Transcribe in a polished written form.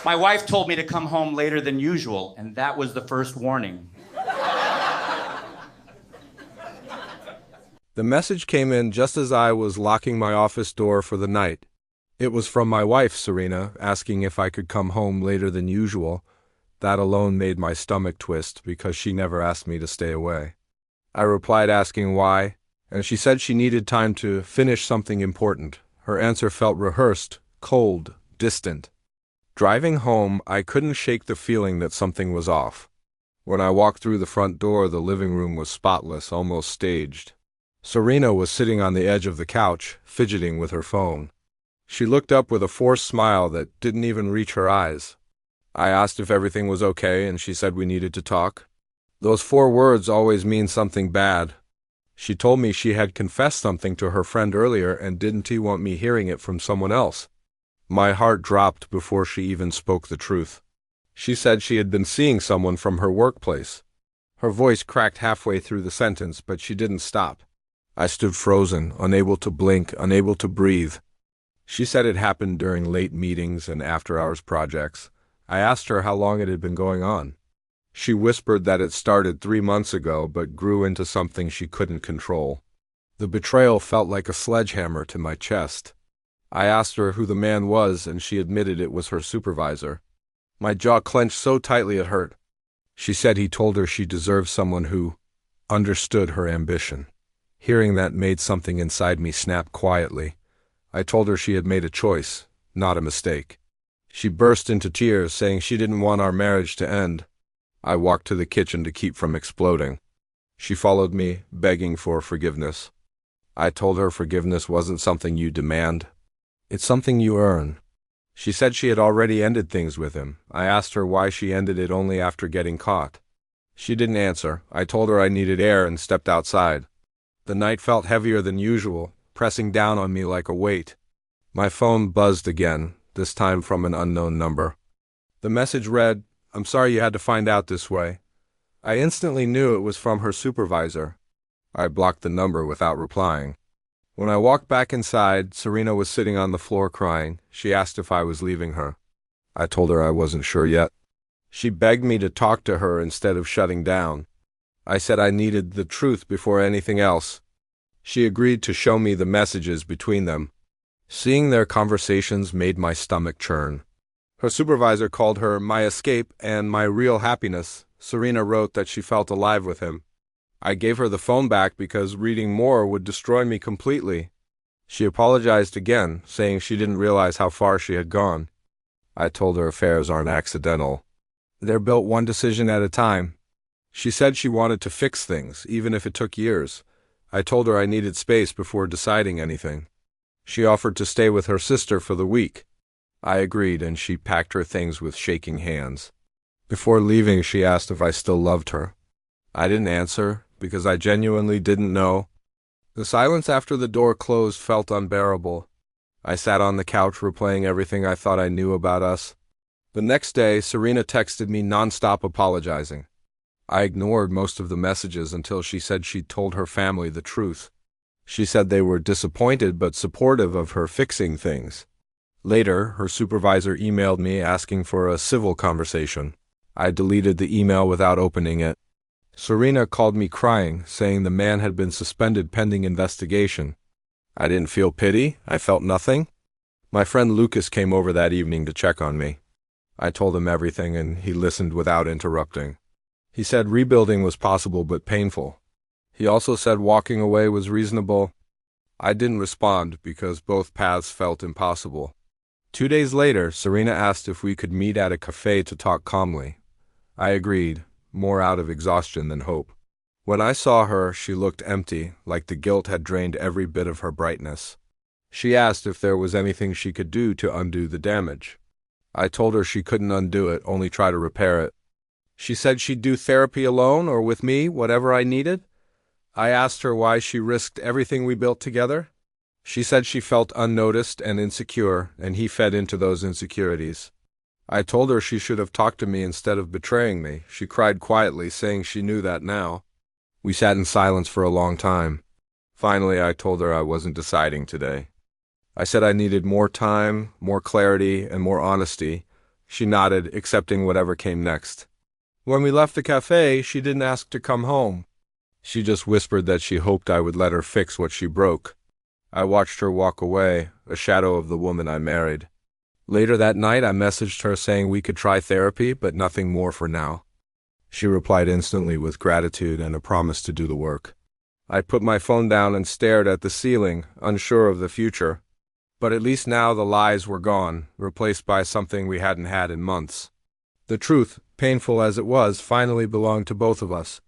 My wife told me to come home later than usual, and that was the first warning. The message came in just as I was locking my office door for the night. It was from my wife, Serena, asking if I could come home later than usual. That alone made my stomach twist because she never asked me to stay away. I replied asking why, and she said she needed time to finish something important. Her answer felt rehearsed, cold, distant. Driving home, I couldn't shake the feeling that something was off. When I walked through the front door, the living room was spotless, almost staged. Serena was sitting on the edge of the couch, fidgeting with her phone. She looked up with a forced smile that didn't even reach her eyes. I asked if everything was okay, and she said we needed to talk. Those 4 words always mean something bad. She told me she had confessed something to her friend earlier and didn't he want me hearing it from someone else. My heart dropped before she even spoke the truth. She said she had been seeing someone from her workplace. Her voice cracked halfway through the sentence, but she didn't stop. I stood frozen, unable to blink, unable to breathe. She said it happened during late meetings and after-hours projects. I asked her how long it had been going on. She whispered that it started 3 months ago but grew into something she couldn't control. The betrayal felt like a sledgehammer to my chest. I asked her who the man was, and she admitted it was her supervisor. My jaw clenched so tightly it hurt. She said he told her she deserved someone who understood her ambition. Hearing that made something inside me snap quietly. I told her she had made a choice, not a mistake. She burst into tears, saying she didn't want our marriage to end. I walked to the kitchen to keep from exploding. She followed me, begging for forgiveness. I told her forgiveness wasn't something you demand. It's something you earn. She said she had already ended things with him. I asked her why she ended it only after getting caught. She didn't answer. I told her I needed air and stepped outside. The night felt heavier than usual, pressing down on me like a weight. My phone buzzed again, this time from an unknown number. The message read, "I'm sorry you had to find out this way." I instantly knew it was from her supervisor. I blocked the number without replying. When I walked back inside, Serena was sitting on the floor crying. She asked if I was leaving her. I told her I wasn't sure yet. She begged me to talk to her instead of shutting down. I said I needed the truth before anything else. She agreed to show me the messages between them. Seeing their conversations made my stomach churn. Her supervisor called her my escape and my real happiness. Serena wrote that she felt alive with him. I gave her the phone back because reading more would destroy me completely. She apologized again, saying she didn't realize how far she had gone. I told her affairs aren't accidental. They're built one decision at a time. She said she wanted to fix things, even if it took years. I told her I needed space before deciding anything. She offered to stay with her sister for the week. I agreed, and she packed her things with shaking hands. Before leaving, she asked if I still loved her. I didn't answer, because I genuinely didn't know. The silence after the door closed felt unbearable. I sat on the couch replaying everything I thought I knew about us. The next day, Serena texted me nonstop apologizing. I ignored most of the messages until she said she'd told her family the truth. She said they were disappointed but supportive of her fixing things. Later, her supervisor emailed me asking for a civil conversation. I deleted the email without opening it. Serena called me crying, saying the man had been suspended pending investigation. I didn't feel pity. I felt nothing. My friend Lucas came over that evening to check on me. I told him everything, and he listened without interrupting. He said rebuilding was possible but painful. He also said walking away was reasonable. I didn't respond because both paths felt impossible. 2 days later, Serena asked if we could meet at a cafe to talk calmly. I agreed, more out of exhaustion than hope. When I saw her, she looked empty, like the guilt had drained every bit of her brightness. She asked if there was anything she could do to undo the damage. I told her she couldn't undo it, only try to repair it. She said she'd do therapy alone or with me, whatever I needed. I asked her why she risked everything we built together. She said she felt unnoticed and insecure, and he fed into those insecurities. I told her she should have talked to me instead of betraying me. She cried quietly, saying she knew that now. We sat in silence for a long time. Finally, I told her I wasn't deciding today. I said I needed more time, more clarity, and more honesty. She nodded, accepting whatever came next. When we left the cafe, she didn't ask to come home. She just whispered that she hoped I would let her fix what she broke. I watched her walk away, a shadow of the woman I married. Later that night, I messaged her saying we could try therapy, but nothing more for now. She replied instantly with gratitude and a promise to do the work. I put my phone down and stared at the ceiling, unsure of the future. But at least now the lies were gone, replaced by something we hadn't had in months. The truth, painful as it was, finally belonged to both of us.